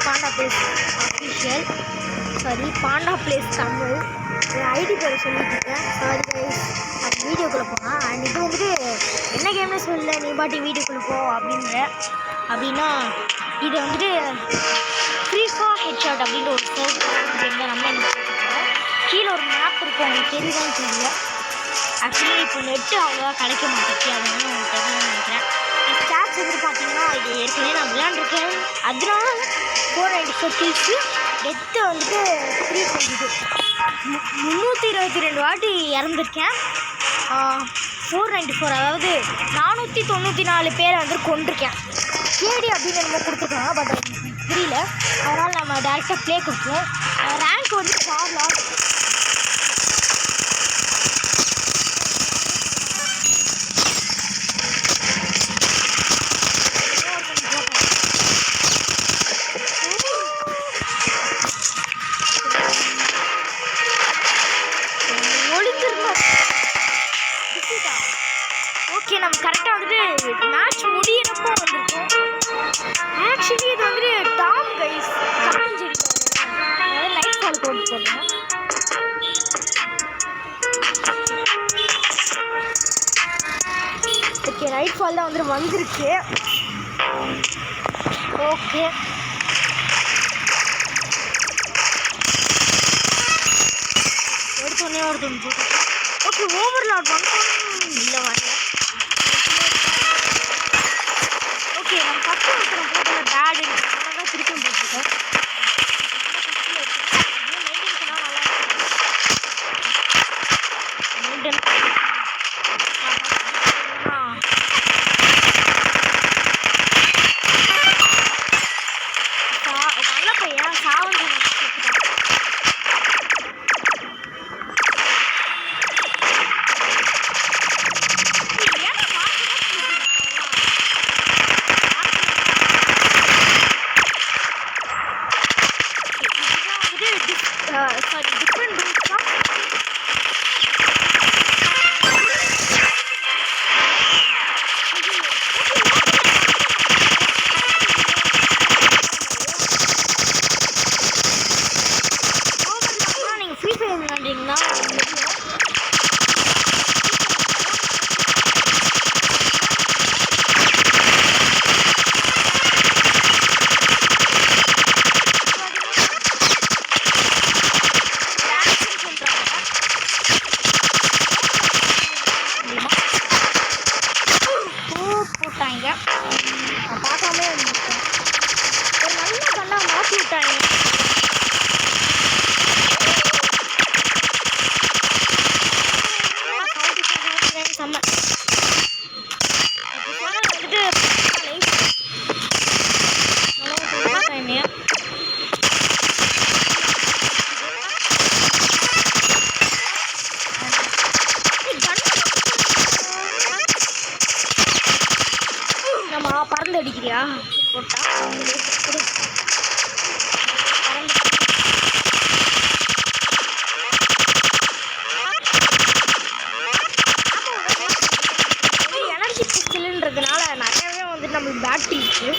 Panda Plays official Panda Plays Tamil ID பேரை சொல்லிட்டு இருக்கேன். சாரி கைஸ், அந்த வீடியோக்குள்ளே போனால் அண்ட் இது வந்துட்டு என்ன கேம்னு சொல்லல, நீ பாட்டி வீடியோக்குள்ளே போ அப்படின்னா இது வந்துட்டு ஃப்ரீஃபா ஹெட்ஷாட் அப்படின்ற ஒரு சர்வர் நம்ம என்ன கீழே ஒரு மேப் இருக்கும், உங்களுக்கு தெரியுதான்னு தெரியல. ஆக்சுவலி இப்போ நெட்டு அவ்வளோவா கிடைக்க மாட்டேச்சு, அதனால உங்களுக்கு தெரியும்னு நினைக்கிறேன். ஸ்டாட்ஸ் வந்து பார்த்தீங்கன்னா இது ஏற்கனவே நான் விளையாண்டுருக்கேன், அதனால 494 கில்ஸு, டெத்து வந்துட்டு 322 322 வாட்டி இறந்துருக்கேன். 494 அதாவது 494 பேரை வந்து கொண்டிருக்கேன். கேடி அப்படின்னு நம்ம கொடுத்துருக்காங்க, பட் தெரியல, அதனால் நம்ம டேரெக்டாக ப்ளே கொடுப்போம். ரேங்க் வந்து 4 லாக். ஓகே, நம்ம கரெக்டாக வந்துட்டு மேட்ச் முடியிறப்போ வந்திருக்கோம். ஆக்சுவலி இது வந்துட்டு டாம் கைஸ் காஞ்சேரி, அதாவது நைட் ஃபால் கோட் போடுறேன். ஓகே, நைட் ஃபால் தான் வந்துட்டு வந்திருக்கு. ஓகே, எடுத்தோடனே ஒருத்தன் போட்டு ஓகே ஓவர்லாட் இல்லை வரல. ஓகே, நம்ம ஃபஸ்ட்டு ஒருத்தரம் போட்டல பேட் இருக்கு, அதனால தான் திருப்பி போட்டுருக்கோம். மெயின்டைன் பண்ணால் நல்லா மெயின்டைன் நல்ல பையன் சாவன் டிஃப்ரெண்ட் ரூட்ஸ் தான். நீங்கள் ஃப்ரீ ஃபயர் விளாண்டிங்கன்னா போட்டாங்க, நான் பார்க்காமலே இருந்துட்டேன். ஒரு நல்ல கண்ணாக மாற்றி விட்டாங்க. செம்ம வந்துட்டு நம்ம பறந்து அடிக்கிறியா போட்டா எனர்ஜி பிஸ்டல்ன்றதுனால நிறையாவே வந்துட்டு நம்மளுக்கு பேட்டரி இருக்குது.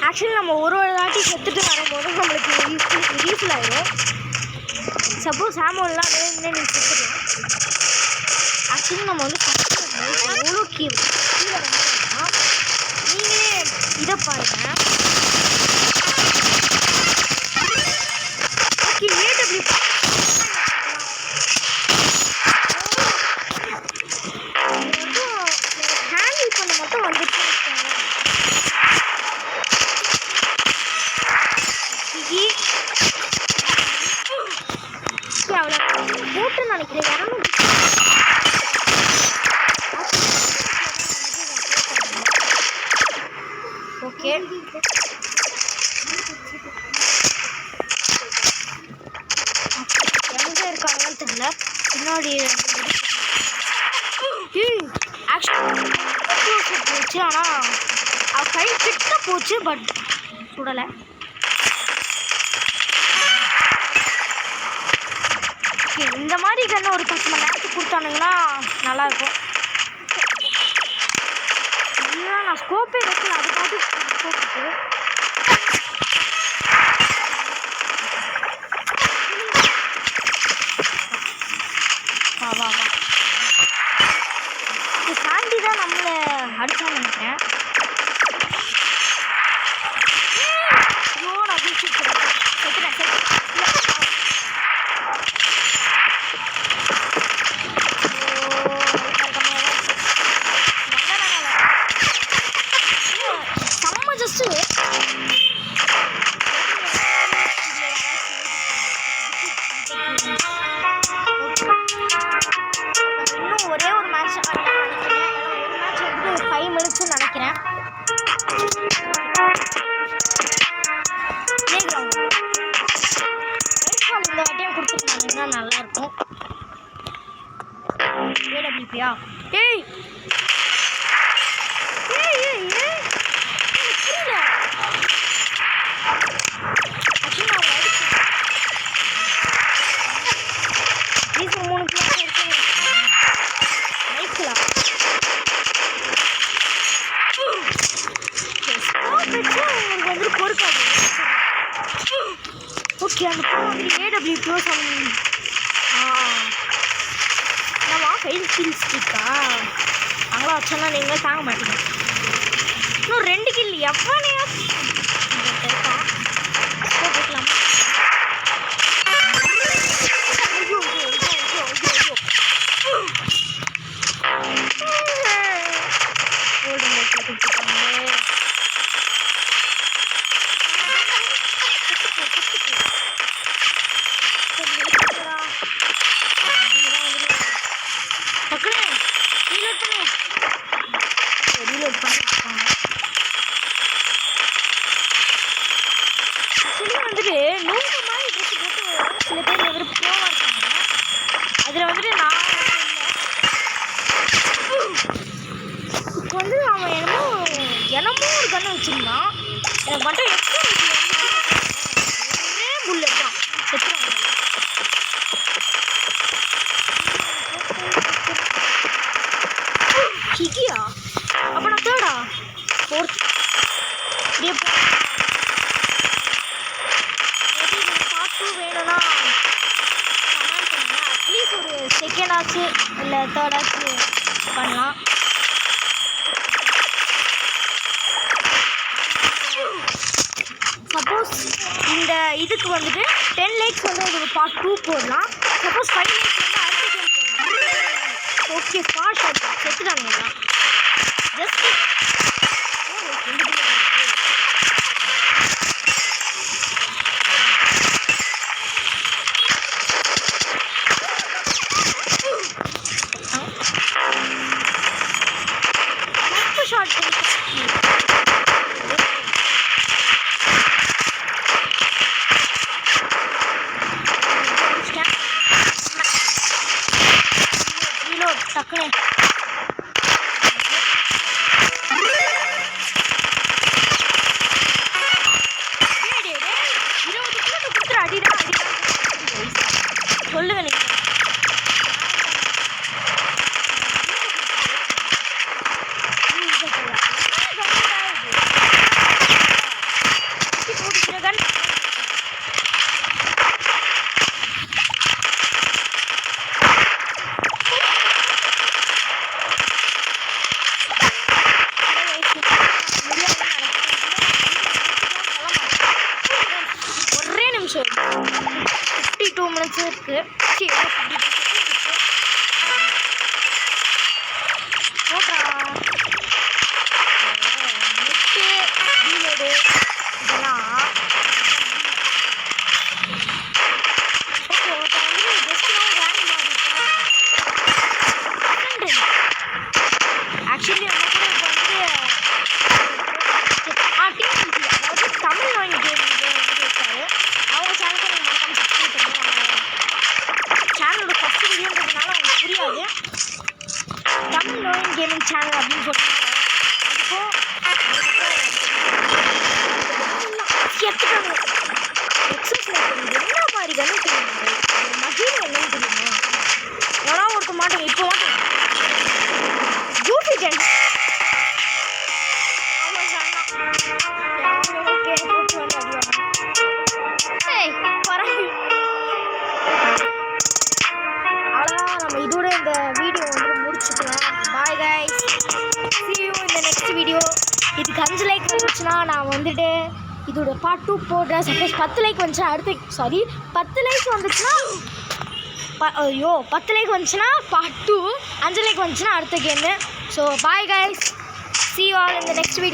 ஆக்சுவலி நம்ம ஒரு வாட்டி செத்துட்டு வரும்போது நம்மளுக்கு யூஸ்ஃபுல் ஆகிடும். சப்போஸ் ஆமோலாம் வேணும்னே நீங்கள் செத்துக்கலாம். ஆக்சுவலி நம்ம வந்து எவ்வளோ கீழே வந்துட்டோம்னா நீங்களே இதை பாருங்கள். ஓகே, ஏடபிள்யூ ஹேண்டில் பண்ண மட்டும் வந்துட்டு அவ்வளோ போட்டு நினைக்கிறேன். 200 ஓகே, எங்கே இருக்காங்கன்னு தெரியல. பின்னாடி ஆக்சுவலி போச்சு, ஆனால் அவ கை கிட்ட போச்சு, பட் சுடலை. ஓகே, இந்த மாதிரி கண்ணு ஒரு 10 மணி நேரத்துக்கு கொடுத்தானுங்கன்னா நல்லாயிருக்கும். இல்லை, நான் ஸ்கோப்பே வைக்கல, அது பாட்டு ஸ்கோப்புக்கு இன்னும் ஒரே ஒரு மேட்ச் நினைக்கிறேன். ஒரு மேட்ச் வந்து 5 மினிட்ஸ்னு நினைக்கிறேன். இந்த வாட்டியும் கொடுத்துருந்தாங்கன்னா நல்லாயிருக்கும். ஏடபிள்யூபியா ஏய் ஏய் ஏய் ஏய் புரியல. ஆக்சுவலி நான் அடிச்சேன். இது 3 பிளேஸ் இருக்கு. ரைட்லாம் உங்களுக்கு வந்து பொறுக்காது. ஓகே அந்த வந்து ஏடபிள்யூ ப்ளஸ் நான் ஃபைல் கில் ஸ்டிக்கா அங்கே வச்சோன்னா நீங்களே தாங்க மாட்டீங்க. இன்னும் 2 கில் எவ்வளோயா இருக்கான் போட்டுக்கலாம். வந்துட்டு 100 மாதிரி ட்ரெஸ் போட்டு சில பேர் வந்துட்டு ப்ரோவாக இருக்காங்க. அதில் வந்துட்டு நான் இப்போ வந்து அவன் என்னமோ ஒரு கண்ணை வச்சுருந்தான். எனக்கு மட்டும் எக்ஸ்ட்ரா ஒரே புல்லட் தான் செத்துறாங்க. ஹிகியா அப்போ நான் தேர்டா 4th இப்படியே பார்ட் 2 வேணும்னா கமெண்ட் பண்ணுங்கள். அட்லீஸ்ட் ஒரு செகண்டாச்சு இல்லை தேர்டாச்சு பண்ணலாம். சப்போஸ் இந்த இதுக்கு வந்துட்டு 10 லைக்ஸ் வந்து ஒரு பார்ட் 2 போடலாம். சப்போஸ் 5 லைக்ஸ் வந்து அடுத்த கேம் போடலாம். ஓகே ஸ்பாட் ஷாட் செத்துட்டாங்க எல்லாம். ஜஸ்ட் ஷாட் டக்குனு சொல்லுங்க நீங்க ஒரே நிமிஷம் 52 மினிட்ஸ் இருக்கு. ஆக்சுவலி நம்ம கூட இப்போ வந்துட்டு அதாவது தமிழ் நோயின் கேம் இருக்காரு. அவங்க சேனலுக்கு நீங்கள் மறக்காமல் சப்ஸ்கிரைப் பண்ணுங்கள். சேனலோட ஃபஸ்ட்டு வீடியோன்றதுனால அவங்களுக்கு புரியாது. தமிழ் நோயின் கேமிங் சேனல் அப்படின்னு சொல்லிட்டு அதுக்கும் எக்ஸசைஸ் என்ன மாதிரி தானே தெரியுமா மகிழ் என்னன்னு தெரியுமா? எவ்வளோ ஒருக்க மாட்டேங்க இப்போ மாட்டேங்க ஜூபிகன் அவ்வளோதான். நம்ம இதோட இந்த வீடியோ வந்து முடிச்சுக்கலாம். Bye guys, see you in the next video. இதுக்கு 5 லைக் வந்துச்சுன்னா நான் வந்துட்டு இதோட பார்ட் 2 போடுறேன். சப்போஸ் 10 லைக் வந்துச்சுன்னா அடுத்த 10 லைக் வந்துச்சுன்னா 10 லைக் வந்துச்சுன்னா பார்ட் 2, 5 லைக் வந்துச்சுன்னா அடுத்த game. So bye guys, see you all in the next video.